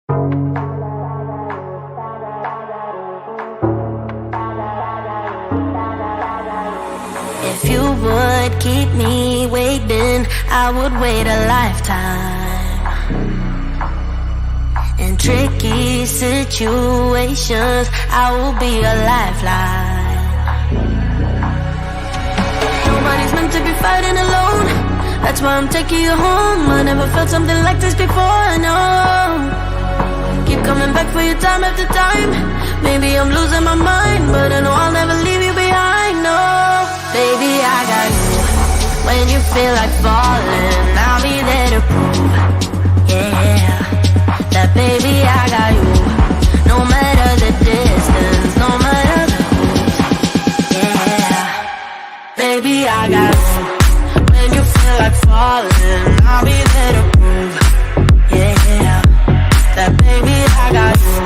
If you would keep me waiting, I would wait a lifetime. In tricky situations, I will be a lifeline. Nobody's meant to be fighting alone. That's why I'm taking you home. I never felt something like this before, I know. Keep coming back for your time after time. Maybe I'm losing my mind, but I know I'll never leave you behind, no. Baby, I got you. When you feel like falling, I'll be there to prove, yeah, that baby, I got you. No matter the distance, no matter the rules, yeah, baby, I got you. When you feel like falling, I'll be there to prove, yeah, that baby, I got you.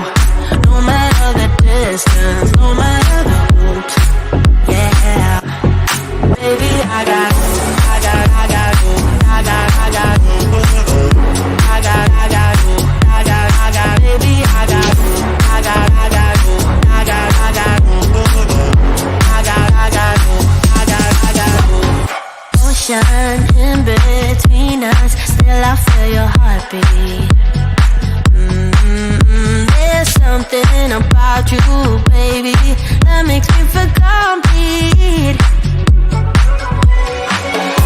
No matter the distance, no matter the route, yeah, baby, I got you. I got you. I got you. I got you. Baby, I got you. I got you. I got you. Ocean in between us, still I feel your heartbeat. There's something about you, baby, that makes me feel complete.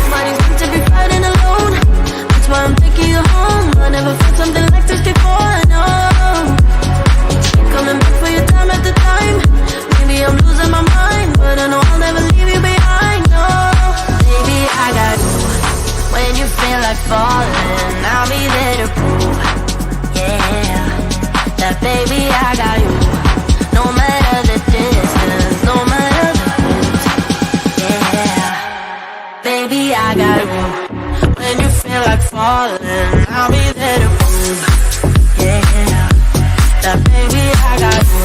Nobody's meant to be fighting alone. That's why I'm taking you home. I never felt something like this before, I know. Keep coming back for your time after time. Maybe I'm losing my mind, but I know I'll never leave you behind, no. Baby, I got you. When you feel like falling, I'll be there to prove, yeah, that baby, I got you. No matter the distance, no matter the route, yeah, baby, I got you. When you feel like falling, I'll be there to prove, yeah, that baby, I got you.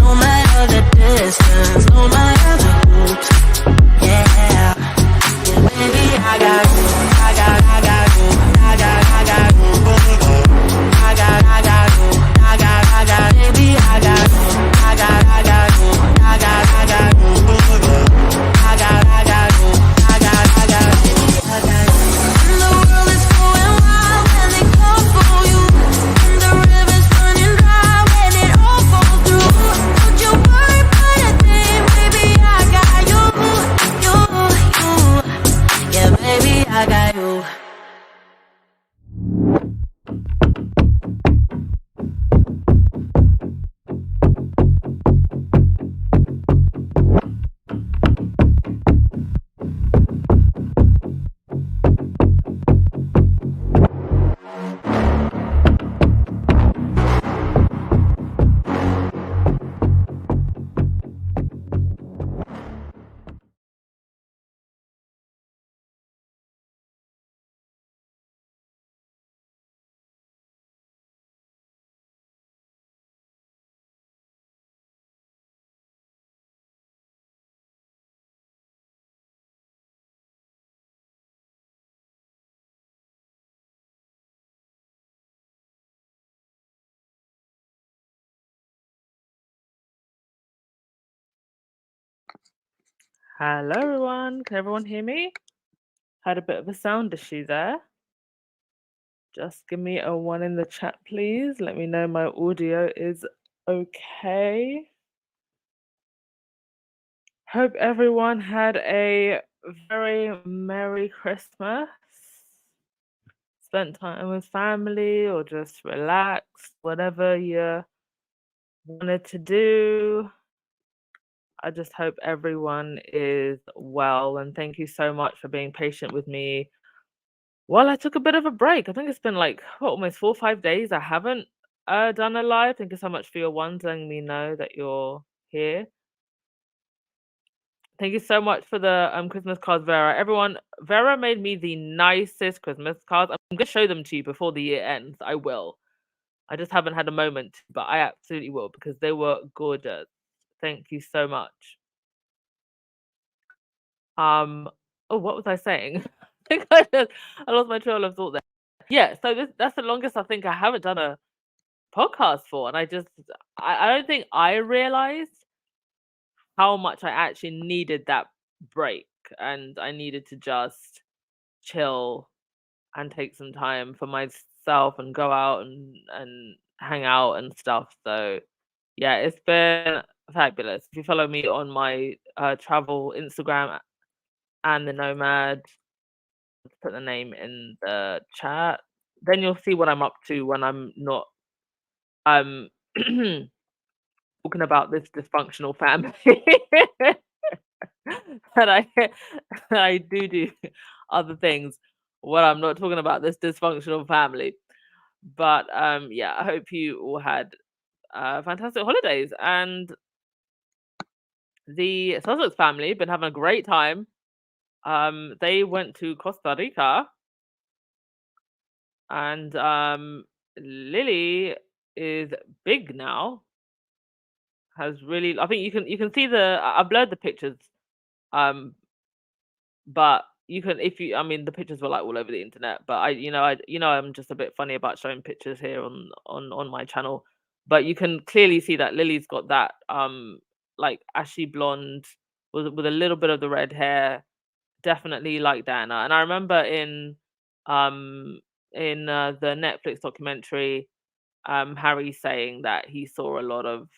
No matter the distance, no matter the route, yeah, baby, I got you. I got you. I got you. I got you. Baby, I got you. I got you. I got you. And the world is going wild when they call for you. And the river's running dry when it all falls through. Don't you worry about a thing, baby, I got you. Yeah, baby, I got you. Hello, everyone. Can everyone hear me? Had a bit of a sound issue there. Just give me a 1 in the chat, please. Let me know my audio is okay. Hope everyone had a very Merry Christmas. Spent time with family or just relaxed, whatever you wanted to do. I just hope everyone is well, and thank you so much for being patient with me. Well, I took a bit of a break. I think it's been like almost 4 or 5 days I haven't done a live. Thank you so much for your ones letting me know that you're here. Thank you so much for the Christmas cards, Vera. Everyone, Vera made me the nicest Christmas cards. I'm gonna show them to you before the year ends. I will. I just haven't had a moment, but I absolutely will because they were gorgeous. Thank you so much. Oh, what was I saying? I think I lost my trail of thought there. Yeah, so that's the longest I think I haven't done a podcast for, and I don't think I realized how much I actually needed that break, and I needed to just chill and take some time for myself and go out and hang out and stuff. So yeah, it's been fabulous. If you follow me on my travel Instagram and the Nomad, put the name in the chat, then you'll see what I'm up to when I'm not um talking about this dysfunctional family. that I that I do other things when I'm not talking about this dysfunctional family. But yeah, I hope you all had fantastic holidays, and the Sussex family been having a great time. They went to Costa Rica, and Lily is big now. Has really, I think you can see I blurred the pictures, um, but you can, if you, I mean, the pictures were like all over the internet, but I'm just a bit funny about showing pictures here on my channel, but you can clearly see that Lily's got that like ashy blonde with a little bit of the red hair, definitely like Diana. And I remember um the Netflix documentary, Harry saying that he saw a lot of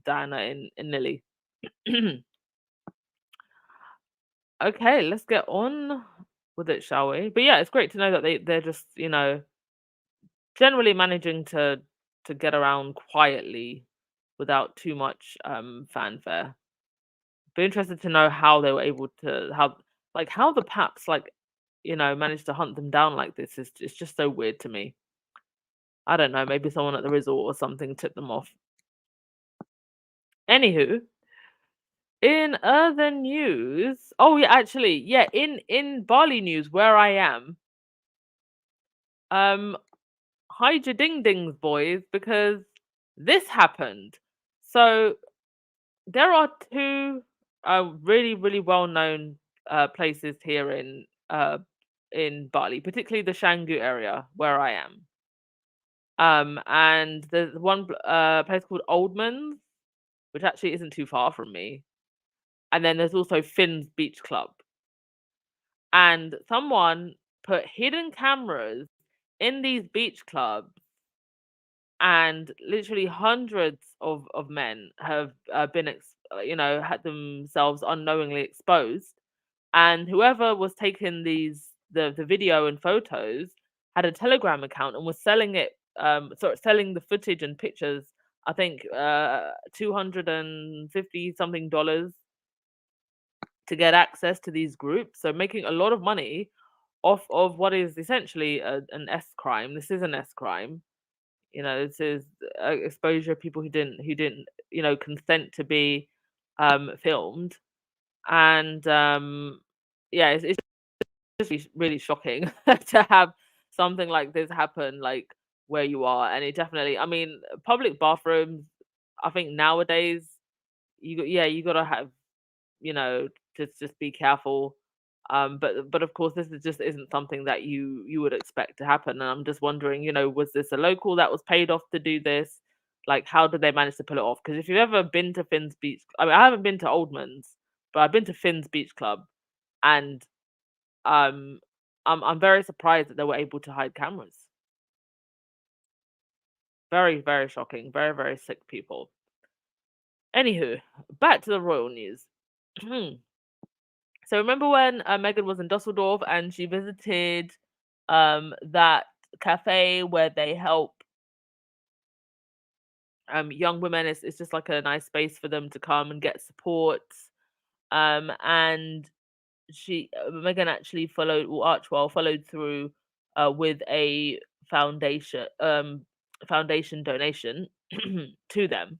Diana in Lily. Okay, let's get on with it, shall we? But yeah, it's great to know that they're just, generally managing to get around quietly without too much fanfare. Be interested to know how they were able to how the Paps managed to hunt them down like this. Is It's just so weird to me. I don't know, maybe someone at the resort or something tipped them off. Anywho, in other news, oh yeah, actually, yeah, in Bali news where I am, um hide your ding dings, boys, because this happened. So there are two really, really well known places here in Bali, particularly the Canggu area where I am. And there's one place called Oldman's, which actually isn't too far from me. And then there's also Finn's Beach Club. And someone put hidden cameras in these beach clubs, and literally hundreds of men have had themselves unknowingly exposed, and whoever was taking the video and photos had a Telegram account and was selling it, selling the footage and pictures, I think 250 something dollars to get access to these groups, so making a lot of money off of what is essentially an S crime. This is an S crime. This is exposure of people who didn't consent to be filmed. And yeah, it's just really shocking to have something like this happen, like where you are. And it definitely, I mean, public bathrooms, I think nowadays you gotta have, you know just be careful. But of course, this just isn't something that you would expect to happen. And I'm just wondering, was this a local that was paid off to do this? Like, how did they manage to pull it off? Because if you've ever been to Finn's Beach, I mean, I haven't been to Oldman's, but I've been to Finn's Beach Club, and um, I'm very surprised that they were able to hide cameras. Very, very shocking. Very, very sick people. Anywho, back to the royal news. So remember when Megan was in Dusseldorf and she visited that cafe where they help young women? It's just like a nice space for them to come and get support. And Megan actually followed, or Archwell followed through with a foundation donation to them.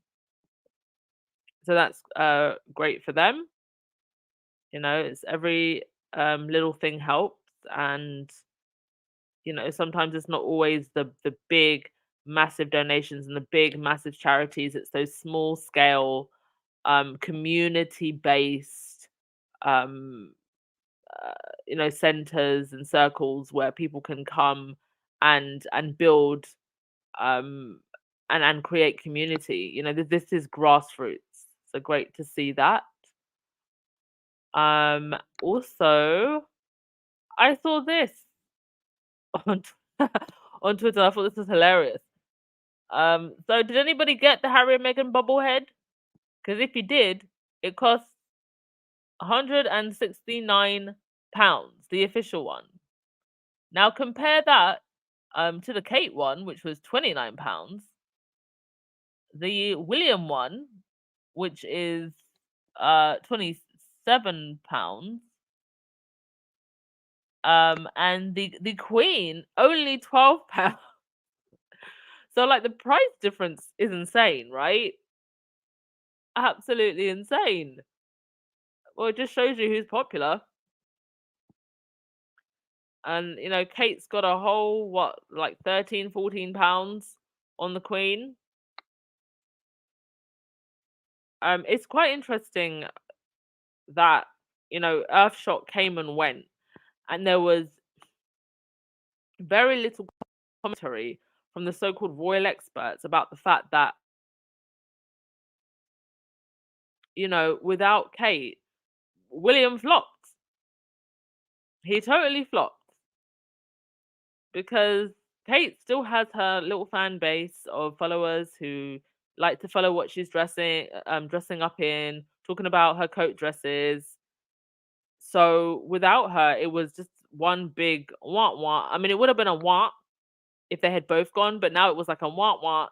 So that's great for them. It's every little thing helps. And sometimes it's not always the big massive donations and the big massive charities. It's those small scale community based um centers and circles where people can come and build um and create community. This is grassroots. So great to see that. Also, I saw this on on Twitter. I thought this was hilarious. So did anybody get the Harry and Meghan bobblehead? Because if you did, it costs £169, the official one. Now compare that to the Kate one, which was £29. The William one, which is £27. And the Queen only £12. So like the price difference is insane, right? Absolutely insane. Well, it just shows you who's popular. And Kate's got a whole like 13, £14 on the Queen. It's quite interesting that Earthshot came and went, and there was very little commentary from the so-called royal experts about the fact that without Kate, William flopped. He totally flopped because Kate still has her little fan base of followers who like to follow what she's dressing up in, talking about her coat dresses. So without her, it was just one big wah wah. I mean, it would have been a wah if they had both gone, but now it was like a wah wah.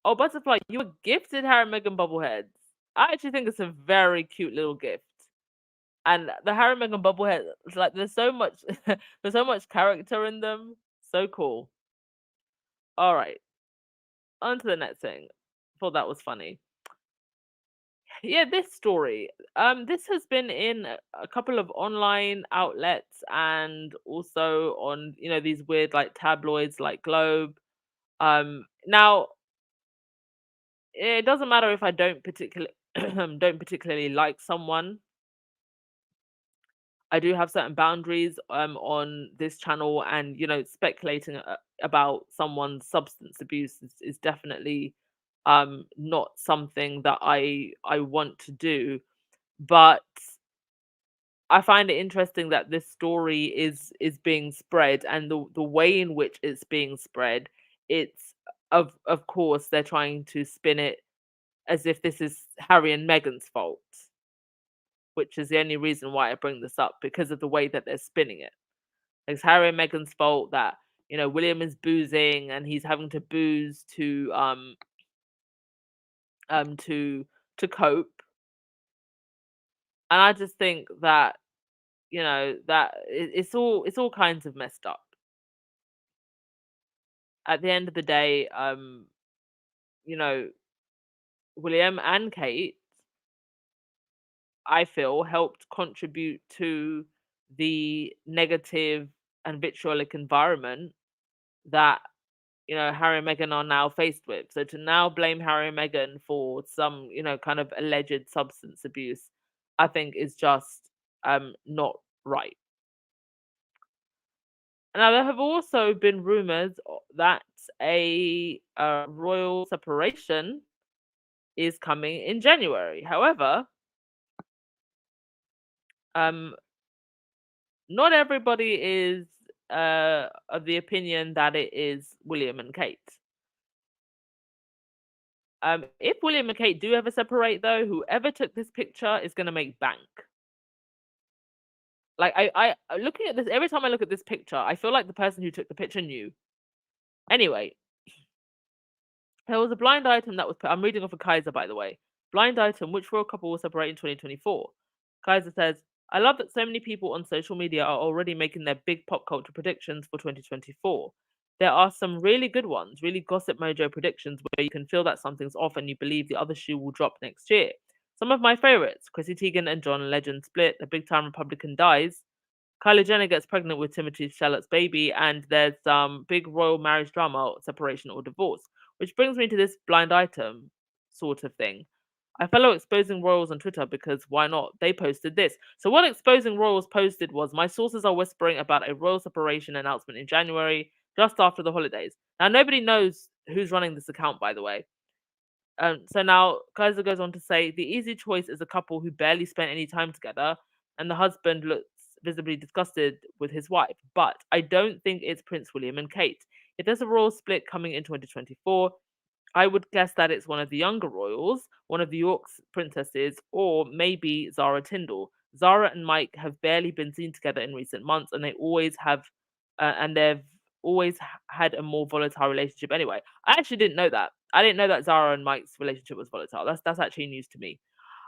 Oh, Butterfly, you were gifted Harry and Meghan bobbleheads. I actually think it's a very cute little gift. And the Harry and Meghan bobblehead, it's like there's so much there's so much character in them. So cool. All right. On to the next thing. Thought that was funny. Yeah, this story. This has been in a couple of online outlets and also on, these weird like tabloids like Globe. Now it doesn't matter if I don't particularly don't particularly like someone. I do have certain boundaries on this channel, and speculating about someone's substance abuse is definitely not something that I want to do. But I find it interesting that this story is being spread, and the way in which it's being spread, it's of course they're trying to spin it as if this is Harry and Meghan's fault, which is the only reason why I bring this up, because of the way that they're spinning it. It's Harry and Meghan's fault that William is boozing and he's having to booze to cope. And I just think that that it's all kinds of messed up. At the end of the day, William and Kate, I feel, helped contribute to the negative and vitriolic environment that Harry and Meghan are now faced with. So to now blame Harry and Meghan for some kind of alleged substance abuse, I think is just not right. Now there have also been rumors that a royal separation is coming in January. However, not everybody is of the opinion that it is William and Kate. If William and Kate do ever separate, though, whoever took this picture is going to make bank. Like I looking at this, every time I look at this picture, I feel like the person who took the picture knew. Anyway, there was a blind item that was put. I'm reading off of Kaiser, by the way. Blind item: which royal couple will separate in 2024? Kaiser says, I love that so many people on social media are already making their big pop culture predictions for 2024. There are some really good ones, really gossip mojo predictions where you can feel that something's off and you believe the other shoe will drop next year. Some of my favorites: Chrissy Teigen and John Legend split, a big time Republican dies, Kylie Jenner gets pregnant with Timothy Chalat's baby, and there's some big royal marriage drama, separation or divorce. Which brings me to this blind item sort of thing. I follow Exposing Royals on Twitter because why not? They posted this. So what Exposing Royals posted was, my sources are whispering about a royal separation announcement in January. just after the holidays. Now, nobody knows who's running this account, by the way. So now Kaiser goes on to say the easy choice is a couple who barely spent any time together, and the husband looks visibly disgusted with his wife. But I don't think it's Prince William and Kate. If there's a royal split coming in 2024, I would guess that it's one of the younger royals, one of the York's princesses, or maybe Zara Tyndall. Zara and Mike have barely been seen together in recent months, and they've always had a more volatile relationship. Anyway, I actually didn't know that. I didn't know that Zara and Mike's relationship was volatile. That's actually news to me.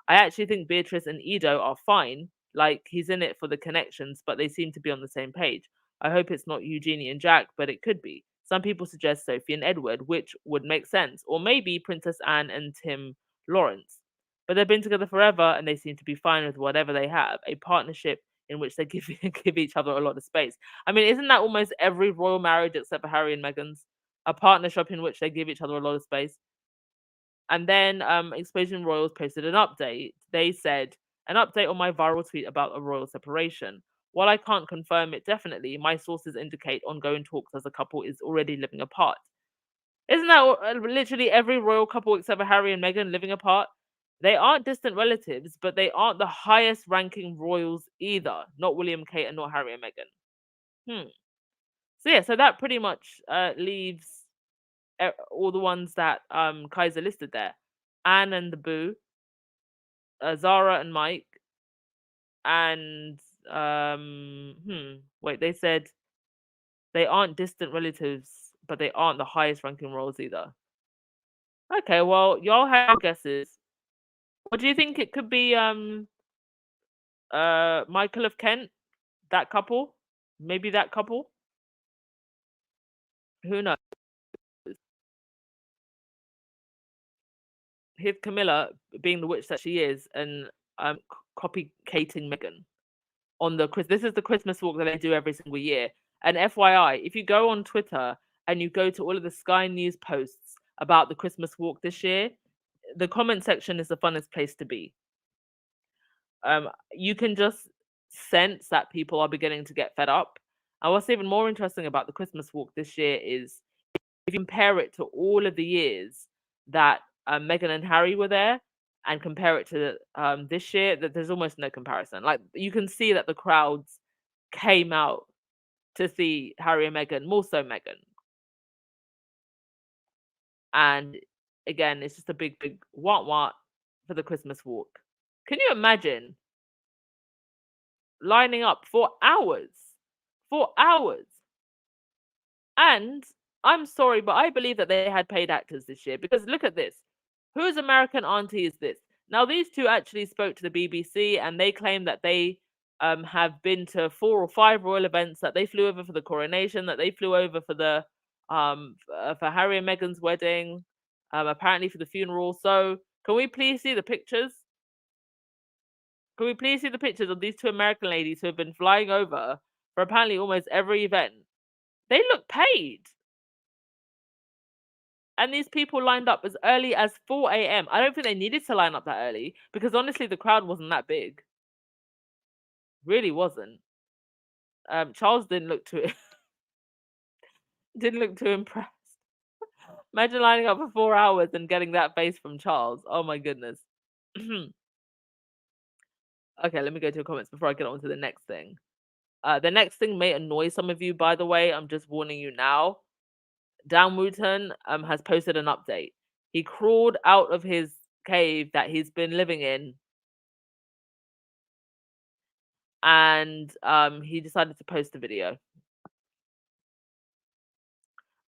I actually think Beatrice and Edo are fine. Like, he's in it for the connections, but they seem to be on the same page. I hope it's not Eugenie and Jack, but it could be. Some people suggest Sophie and Edward, which would make sense. Or maybe Princess Anne and Tim Lawrence. But they've been together forever and they seem to be fine with whatever they have. A partnership in which they give give each other a lot of space. I mean, isn't that almost every royal marriage except for Harry and Meghan's? A partnership in which they give each other a lot of space. And then Explosion Royals posted an update. They said, an update on my viral tweet about a royal separation. While I can't confirm it definitely, my sources indicate ongoing talks as a couple is already living apart. Isn't that literally every royal couple except for Harry and Meghan living apart? They aren't distant relatives, but they aren't the highest ranking royals either. Not William, Kate, and not Harry and Meghan. So yeah, so that pretty much leaves all the ones that Kaiser listed there. Anne and the Boo, Zara and Mike, and wait, they said they aren't distant relatives, but they aren't the highest ranking roles either. Okay, well, y'all have your guesses. What do you think it could be? Michael of Kent, that couple, maybe that couple. Who knows? Here's Camilla being the witch that she is, and copycating Meghan on the This is the Christmas walk that they do every single year. And FYI, if you go on Twitter and you go to all of the Sky News posts about the Christmas walk this year, the comment section is the funnest place to be. You can just sense that people are beginning to get fed up. And what's even more interesting about the Christmas walk this year is if you compare it to all of the years that Meghan and Harry were there, and compare it to this year, that there's almost no comparison. Like, you can see that the crowds came out to see Harry and Meghan, more so Meghan. And again, it's just a big what for the Christmas walk. Can you imagine lining up for hours? For hours. And I'm sorry, but I believe that they had paid actors this year, because look at this. Whose American auntie is this? Now, these two actually spoke to the BBC and they claim that they have been to 4 or 5 royal events, that they flew over for the coronation, that they flew over for the for Harry and Meghan's wedding, apparently for the funeral. So can we please see the pictures? Can we please see the pictures of these two American ladies who have been flying over for apparently almost every event? They look paid. And these people lined up as early as 4 a.m. I don't think they needed to line up that early, because honestly, the crowd wasn't that big. Really wasn't. Charles didn't look too impressed. Imagine lining up for 4 hours and getting that face from Charles. Oh my goodness. Okay, let me go to your comments before I get on to the next thing. The next thing may annoy some of you, by the way. I'm just warning you now. Dan Wootton has posted an update. He crawled out of his cave that he's been living in, and he decided to post a video.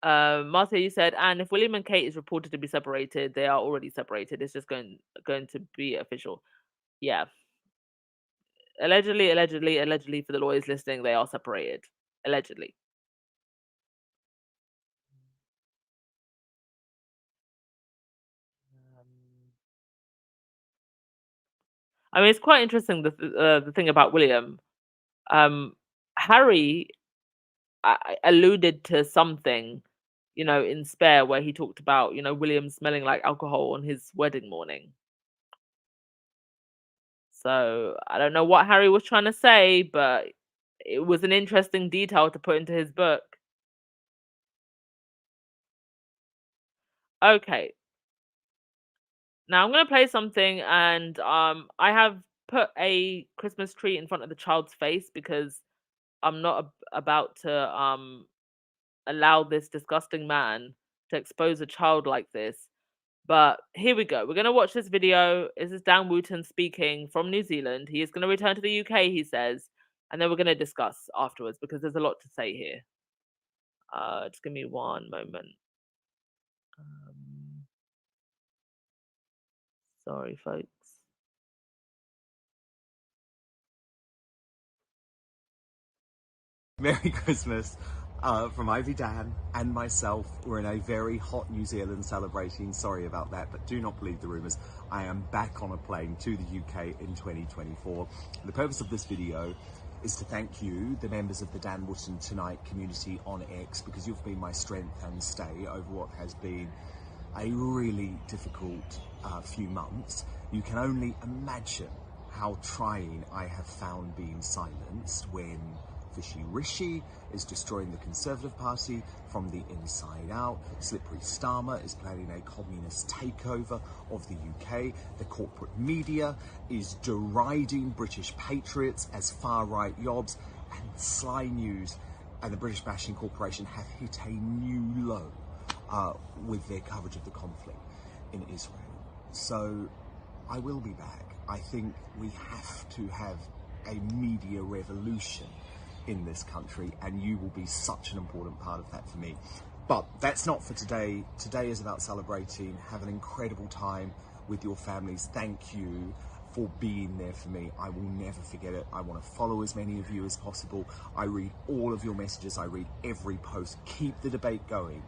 Martha, you said, and if William and Kate is reported to be separated, they are already separated. It's just going to be official. Yeah. Allegedly, for the lawyers listening, they are separated. Allegedly. I mean, it's quite interesting, the thing about William. Harry alluded to something, in Spare, where he talked about, William smelling like alcohol on his wedding morning. So I don't know what Harry was trying to say, but it was an interesting detail to put into his book. Okay. Now I'm gonna play something, and I have put a Christmas tree in front of the child's face because I'm not about to allow this disgusting man to expose a child like this. But here we go. We're gonna watch this video. This is Dan Wootton speaking from New Zealand. He is gonna return to the UK, he says, and then we're gonna discuss afterwards because there's a lot to say here. Just give me one moment. Um, Sorry, folks. Merry Christmas from Ivy Dan and myself. We're in a very hot New Zealand celebrating. Sorry about that, but do not believe the rumours. I am back on a plane to the UK in 2024. The purpose of this video is to thank you, the members of the Dan Wootton Tonight community on X, because you've been my strength and stay over what has been a really difficult few months. You can only imagine how trying I have found being silenced when Fishy Rishi is destroying the Conservative Party from the inside out. Slippery Starmer is planning a communist takeover of the UK. The corporate media is deriding British patriots as far-right yobs, and Sly News and the British Bashing Corporation have hit a new low with their coverage of the conflict in Israel. So I will be back. I think we have to have a media revolution in this country, and you will be such an important part of that for me. But that's not for today. Today is about celebrating. Have an incredible time with your families. Thank you for being there for me. I will never forget it. I want to follow as many of you as possible. I read all of your messages. I read every post. Keep the debate going,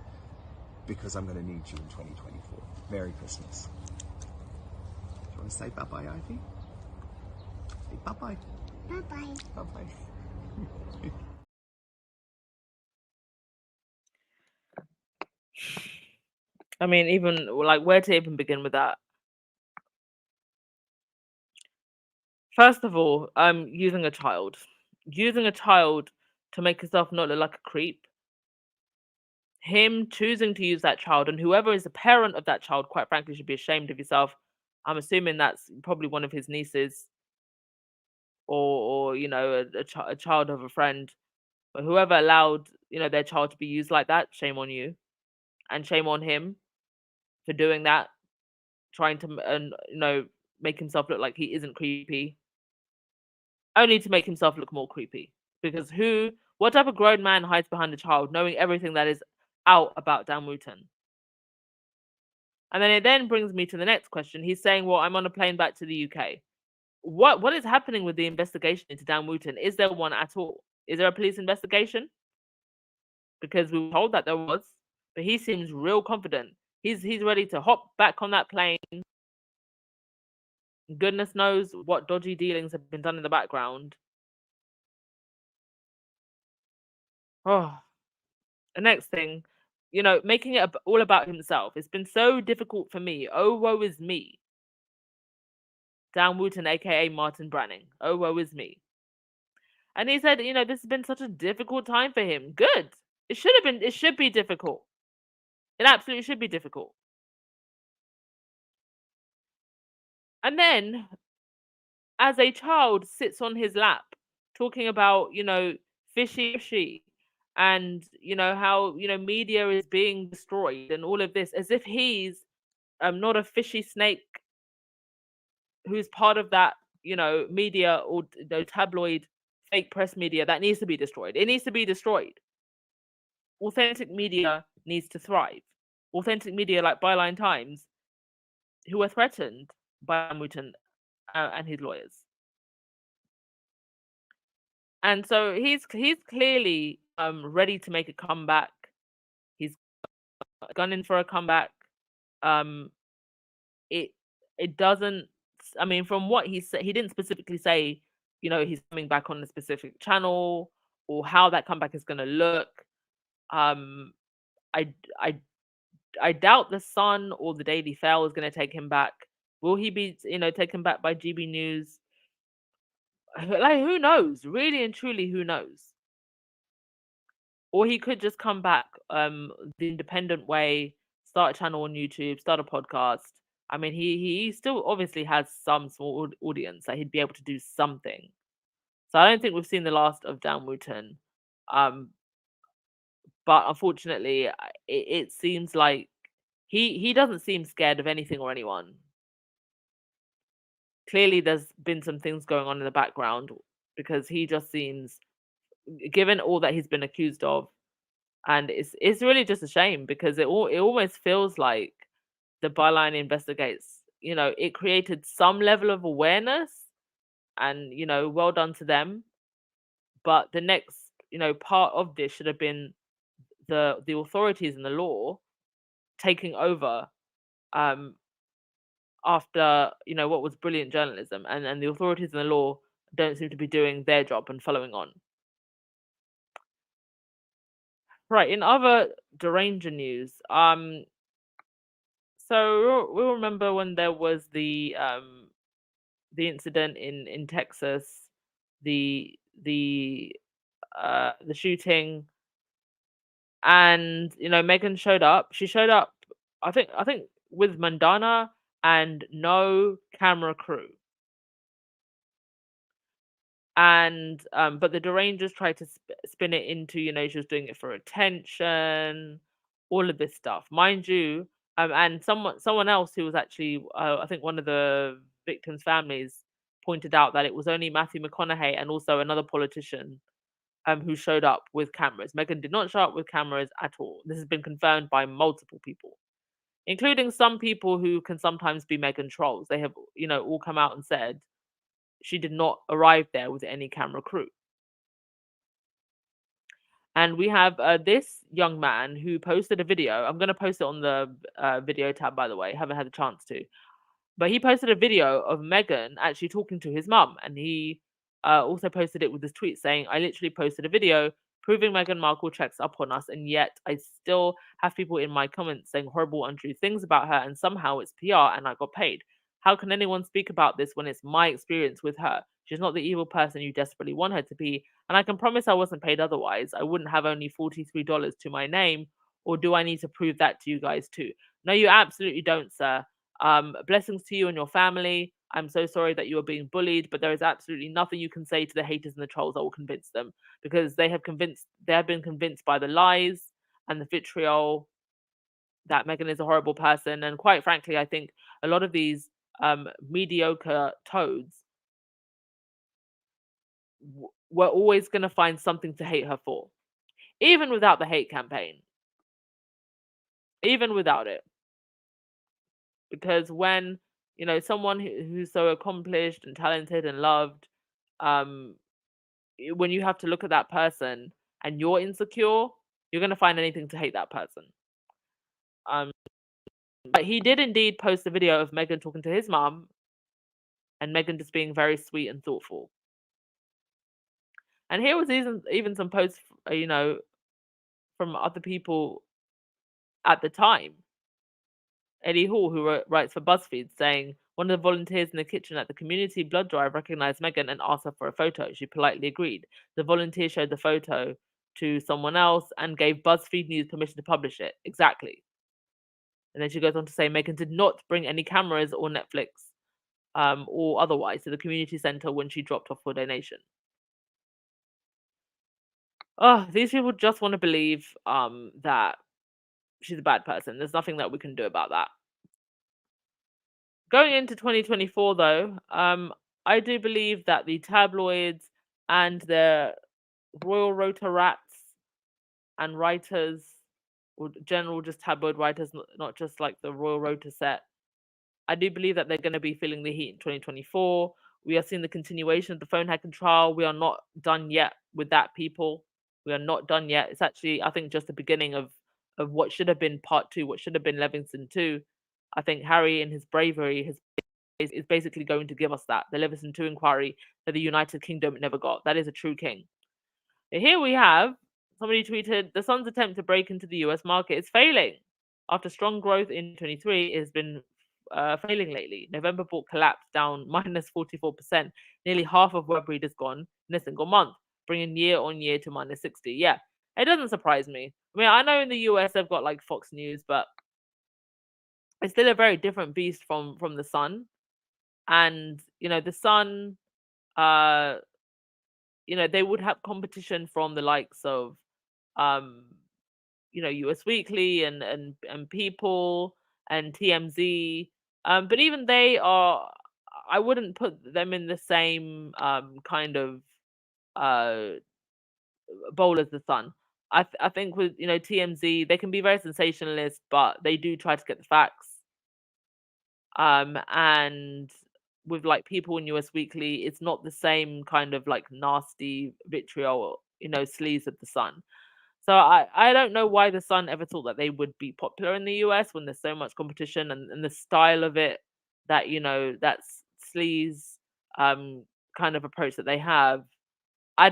because I'm going to need you in 2024. Merry Christmas. Do you want to say bye-bye, Ivy? Say bye-bye. Bye-bye. Bye-bye. I mean, even like where to even begin with that? First of all, using a child to make yourself not look like a creep. Him choosing to use that child, and whoever is the parent of that child, quite frankly, should be ashamed of yourself. I'm assuming that's probably one of his nieces, or you know, a child of a friend. But whoever allowed, you know, their child to be used like that, shame on you, and shame on him for doing that, trying to you know, make himself look like he isn't creepy, only to make himself look more creepy. Because what type of grown man hides behind a child, knowing everything that is out about Dan Wootton? And then it then brings me to the next question. He's saying, well, I'm on a plane back to the UK. What is happening with the investigation into Dan Wootton? Is there one at all? Is there a police investigation? Because we were told that there was, but he seems real confident. He's ready to hop back on that plane. Goodness knows what dodgy dealings have been done in the background. Oh, the next thing, you know, making it all about himself. It's been so difficult for me. Oh, woe is me. Dan Wootton, aka Martin Branning. Oh, woe is me. And he said, you know, this has been such a difficult time for him. Good. It should be difficult. It absolutely should be difficult. And then, as a child sits on his lap, talking about, you know, fishy, and, you know, how, you know, media is being destroyed and all of this, as if he's not a fishy snake who's part of that, you know, media or the tabloid fake press media that needs to be destroyed. It needs to be destroyed. Authentic media needs to thrive. Authentic media like Byline Times, who are threatened by Wootton and his lawyers. And so he's clearly ready to make a comeback. He's gunning for a comeback. It doesn't. I mean, from what he said, he didn't specifically say, you know, he's coming back on a specific channel or how that comeback is going to look. I doubt the Sun or the Daily Fail is going to take him back. Will he be, you know, taken back by GB News? Like, who knows? Really and truly, who knows? Or he could just come back the independent way, start a channel on YouTube, start a podcast. I mean, he still obviously has some small audience that he'd be able to do something. So I don't think we've seen the last of Dan Wootton. But unfortunately, it seems like he doesn't seem scared of anything or anyone. Clearly, there's been some things going on in the background, because he just seems, given all that he's been accused of, and it's really just a shame, because it almost feels like the Byline Investigates, it created some level of awareness, and well done to them. But the next part of this should have been the authorities and the law taking over, after what was brilliant journalism, and the authorities and the law don't seem to be doing their job and following on. Right, in other deranging news, so we'll remember when there was the incident in Texas, the shooting, and Megan showed up. She showed up, I think with Mandana and no camera crew. And but the derangers tried to spin it into, she was doing it for attention, all of this stuff, mind you. And someone else who was actually, I think one of the victims' families, pointed out that it was only Matthew McConaughey and also another politician who showed up with cameras. Megan did not show up with cameras at all. This has been confirmed by multiple people, including some people who can sometimes be Megan trolls. They have, all come out and said she did not arrive there with any camera crew. And we have this young man who posted a video. I'm going to post it on the video tab, by the way. Haven't had a chance to. But he posted a video of Meghan actually talking to his mum. And he also posted it with this tweet saying, "I literally posted a video proving Meghan Markle checks up on us. And yet I still have people in my comments saying horrible, untrue things about her. And somehow it's PR and I got paid. How can anyone speak about this when it's my experience with her? She's not the evil person you desperately want her to be. And I can promise I wasn't paid otherwise. I wouldn't have only $43 to my name. Or do I need to prove that to you guys too?" No, you absolutely don't, sir. Blessings to you and your family. I'm so sorry that you are being bullied, but there is absolutely nothing you can say to the haters and the trolls that will convince them, because they have been convinced by the lies and the vitriol that Meghan is a horrible person. And quite frankly, I think a lot of these mediocre toads we're always going to find something to hate her for, even without the hate campaign, even without it. Because when someone who's so accomplished and talented and loved, when you have to look at that person and you're insecure, you're going to find anything to hate that person. But he did indeed post a video of Meghan talking to his mum, and Meghan just being very sweet and thoughtful. And here was even some posts, from other people at the time. Eddie Hall, who writes for BuzzFeed, saying, "One of the volunteers in the kitchen at the community blood drive recognized Meghan and asked her for a photo. She politely agreed. The volunteer showed the photo to someone else and gave BuzzFeed News permission to publish it." Exactly. And then she goes on to say, Meghan did not bring any cameras or Netflix or otherwise to the community center when she dropped off for donation. Oh, these people just want to believe that she's a bad person. There's nothing that we can do about that. Going into 2024, though, I do believe that the tabloids and their Royal Rota rats and writers, or general just tabloid writers, not just like the Royal Rota set, I do believe that they're going to be feeling the heat in 2024. We are seeing the continuation of the phone hacking trial. We are not done yet with that, people. We are not done yet. It's actually, I think, just the beginning of what should have been part 2, what should have been Leveson 2. I think Harry, in his bravery, is basically going to give us that, the Leveson 2 inquiry that the United Kingdom never got. That is a true king. Here we have, somebody tweeted, "The Sun's attempt to break into the US market is failing. After strong growth in 2023, it has been failing lately. November book collapsed, down minus 44%. Nearly half of web readers gone in a single month, bringing year on year to minus 60. Yeah, it doesn't surprise me. I mean, I know in the US they've got like Fox News, but it's still a very different beast from the sun. And the sun, they would have competition from the likes of um US Weekly and People and TMZ. But even they are, I wouldn't put them in the same kind of uh bowl as the sun. I think with TMZ, they can be very sensationalist, but they do try to get the facts. And with like People in US Weekly, it's not the same kind of like nasty vitriol, sleaze of the sun. So I don't know why the Sun ever thought that they would be popular in the US when there's so much competition, and the style of it, that that's sleaze kind of approach that they have. I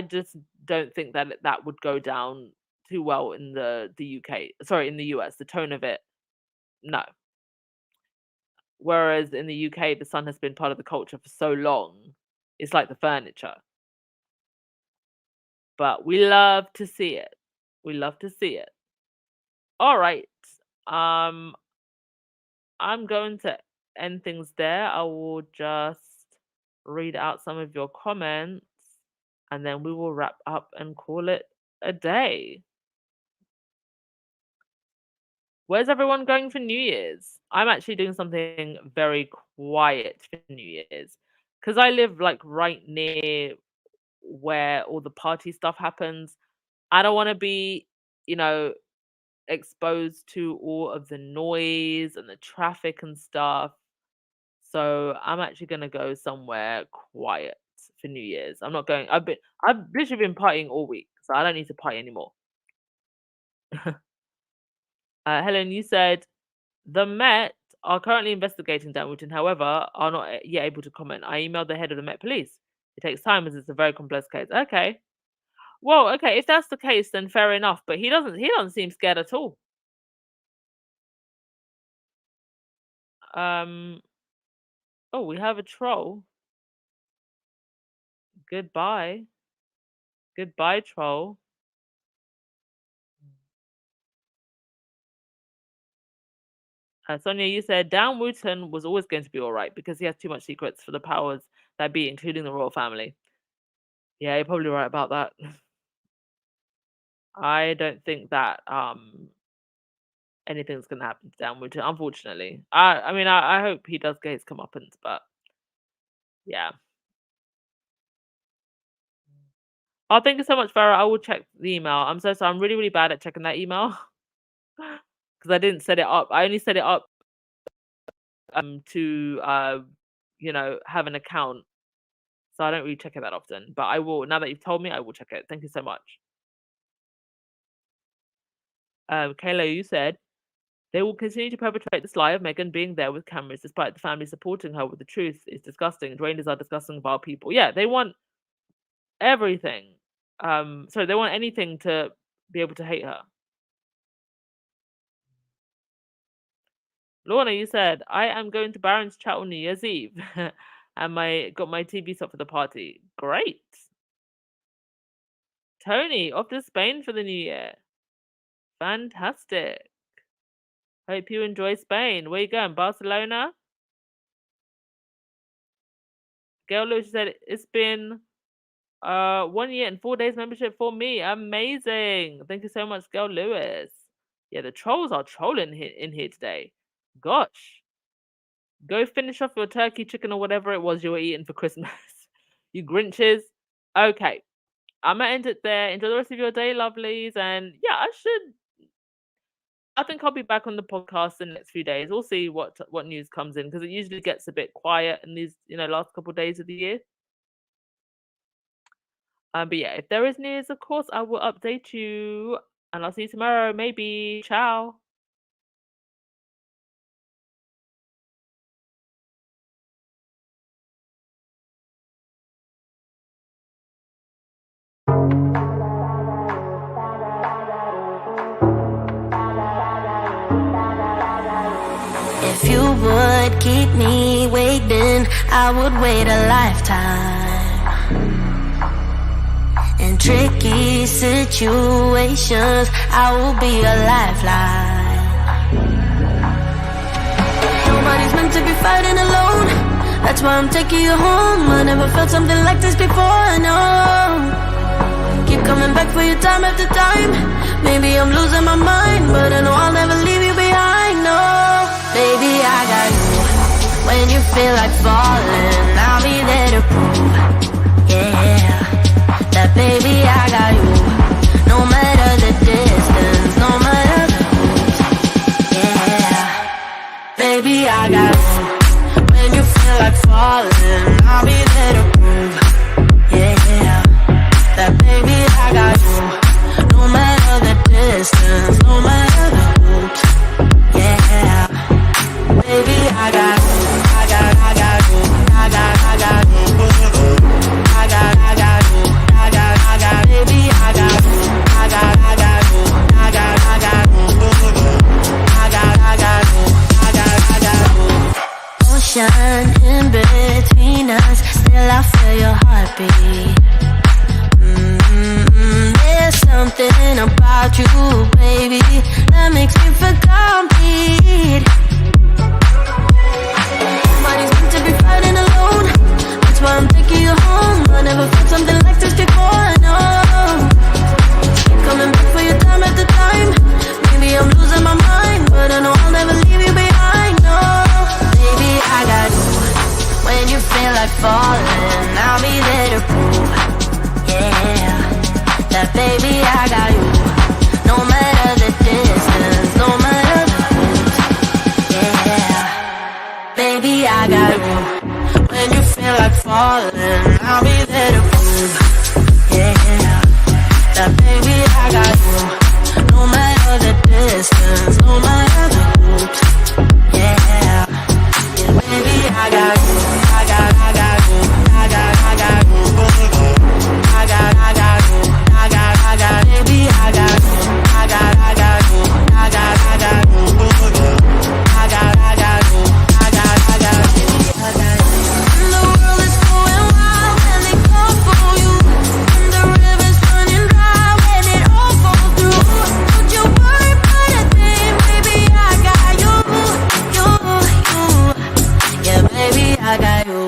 just don't think that that would go down too well in the UK. Sorry, in the US, the tone of it, no. Whereas in the UK, the Sun has been part of the culture for so long, it's like the furniture. But we love to see it. We love to see it. All right. Um, I'm going to end things there. I will just read out some of your comments, and then we will wrap up and call it a day. Where's everyone going for New Year's? I'm actually doing something very quiet for New Year's because I live like right near where all the party stuff happens. I don't want to be, you know, exposed to all of the noise and the traffic and stuff. So I'm actually gonna go somewhere quiet for New Year's. I'm not going. I've literally been partying all week, so I don't need to party anymore. Helen, you said the Met are currently investigating Dan Wootton, however, are not yet able to comment. I emailed the head of the Met Police. It takes time as it's a very complex case. Okay. Well, okay, if that's the case, then fair enough. But he doesn't seem scared at all. Oh, we have a troll. Goodbye. Goodbye, troll. Sonia, you said Dan Wootton was always going to be all right because he has too much secrets for the powers that be, including the royal family. Yeah, you're probably right about that. I don't think that anything's gonna happen to Dan Wootton, unfortunately. I mean, I hope he does get his comeuppance, but yeah. Oh, thank you so much, Farah. I will check the email. I'm so sorry. I'm really, really bad at checking that email because I didn't set it up. I only set it up to have an account, so I don't really check it that often. But I will, now that you've told me, I will check it. Thank you so much. Kayla, you said they will continue to perpetrate this lie of Meghan being there with cameras despite the family supporting her with the truth. It's disgusting. Drainers are disgusting, vile people. Yeah, they want everything. So they want anything to be able to hate her. Lorna, you said I am going to Baron's Chat on New Year's Eve, and got my TV set for the party. Great. Tony, off to Spain for the new year. Fantastic. Hope you enjoy Spain. Where you going? Barcelona? Gail Lewis said it's been 1 year and 4 days membership for me. Amazing. Thank you so much, Gail Lewis. Yeah, the trolls are trolling in here today. Gosh. Go finish off your turkey, chicken, or whatever it was you were eating for Christmas. You Grinches. Okay. I'm going to end it there. Enjoy the rest of your day, lovelies. And yeah, I think I'll be back on the podcast in the next few days. We'll see what news comes in because it usually gets a bit quiet in these, last couple of days of the year. But yeah, if there is news, of course, I will update you. And I'll see you tomorrow, maybe. Ciao. If you would keep me waiting, I would wait a lifetime. In tricky situations, I will be a lifeline. Nobody's meant to be fighting alone. That's why I'm taking you home. I never felt something like this before, no. Keep coming back for you time after time. Maybe I'm losing my mind, but I know I'll never leave you behind, no. Baby, I got you. When you feel like falling, I'll be there to prove, yeah, that baby, I got you. No matter the distance, no matter the route, yeah, baby, I got you. When you feel like falling, I'll be there to prove, yeah, that baby, I got you. No matter the distance, no matter the route, yeah, baby, I got you. I got you. I got you. I got you. Baby, I got you. I got you. I got you. I got you. Ocean in between us, still I feel your heartbeat. There's something about you, baby, that makes me feel complete. Nobody's meant to be fighting alone. That's why I'm taking you home. I never felt something like this before, no. Keep coming back for your time after time. Maybe I'm losing my mind, but I know I'll never leave you behind, no. Baby, I got you. When you feel like falling, I'll be there to prove, yeah, that baby, I got you. No matter the distance, no matter the route, yeah, baby, I got you. When you feel like falling, I'll be there to prove, yeah, that baby, I got you. No matter the distance, no matter the route, yeah, baby, I got you. I got you. I got you. I got you. Baby, I got you. I got you. I got you. I got you. The world is going wild when they come for you. And the river's running dry when it all falls through. Don't you worry about a thing, baby, I got you. Yeah, baby, I got you.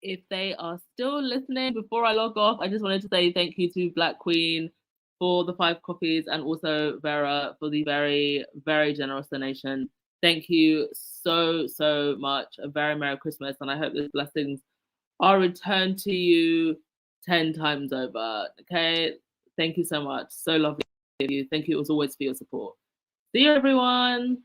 If they are still listening, before I log off, I just wanted to say thank you to Black Queen for the 5 copies and also Vera for the very, very generous donation. Thank you so, so much. A very Merry Christmas, and I hope those blessings are returned to you 10 times over. Okay? Thank you so much. So lovely of you. Thank you as always for your support. See you, everyone.